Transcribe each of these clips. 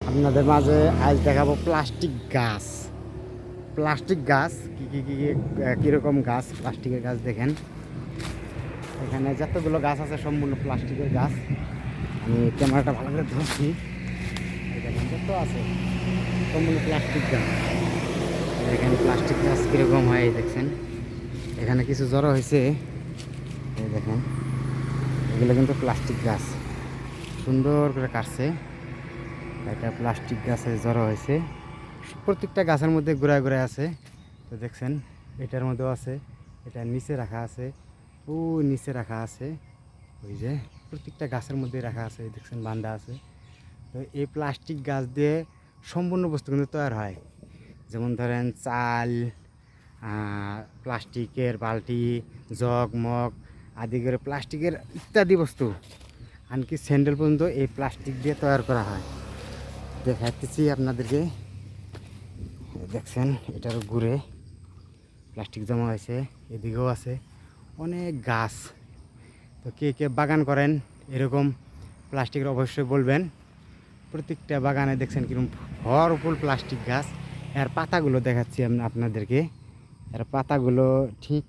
আপনাদের মাঝে আজ দেখাবো প্লাস্টিক গাছ কীরকম গাছ, প্লাস্টিকের গাছ দেখেন। এখানে যতগুলো গাছ আছে সম্পূর্ণ প্লাস্টিকের গাছ। আমি ক্যামেরাটা ভালো করে ধরছি, দেখেন যত আছে সম্পূর্ণ প্লাস্টিক গাছ। এখানে প্লাস্টিক গাছ কীরকম হয় দেখছেন, এখানে কিছু জড়ো হয়েছে, এই দেখেন এগুলো কিন্তু প্লাস্টিক গাছ, সুন্দর করে কাটছে। এটা প্লাস্টিক গাছে জড়ো হয়েছে, প্রত্যেকটা গাছের মধ্যে ঘুরায় ঘুরায় আছে। তো দেখছেন এটার মধ্যেও আছে, এটা নিচে রাখা আছে, ও নিচে রাখা আছে, ওই যে প্রত্যেকটা গাছের মধ্যে রাখা আছে, দেখছেন বান্ধা আছে। তো এই প্লাস্টিক গাছ দিয়ে সম্পূর্ণ বস্তু কিন্তু তৈরি হয়, যেমন ধরেন চাল, প্লাস্টিকের বালতি, জগ মগ আদি করে প্লাস্টিকের ইত্যাদি বস্তু, এমনকি স্যান্ডেল পর্যন্ত এই প্লাস্টিক দিয়ে তৈরি করা হয়। দেখাচ্ছি আপনাদেরকে, দেখছেন এটার ঘুরে প্লাস্টিক জমা হয়েছে, এদিকেও আছে অনেক গাছ। তো কে কে বাগান করেন এরকম প্লাস্টিকের অবশ্যই বলবেন। প্রত্যেকটা বাগানে দেখছেন কিরকম ভরপুর প্লাস্টিক গাছ। এর পাতাগুলো দেখাচ্ছি আমি আপনাদেরকে, এর পাতাগুলো ঠিক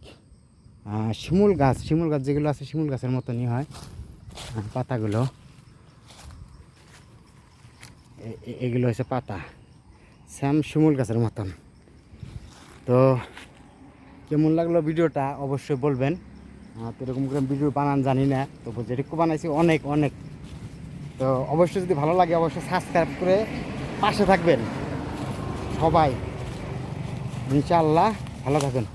শিমুল গাছ যেগুলো আছে শিমুল গাছের মতনই হয় পাতাগুলো। এগুলো হচ্ছে পাতা শ্যাম শিমুল গাছের মতন। তো কেমন লাগলো ভিডিওটা অবশ্যই বলবেন। তো এরকম করে ভিডিও বানান জানি না, তো যেটুকু বানাইছি অনেক অনেক। তো অবশ্যই যদি ভালো লাগে অবশ্যই সাবস্ক্রাইব করে পাশে থাকবেন সবাই। ইনশাআল্লাহ ভালো থাকবেন।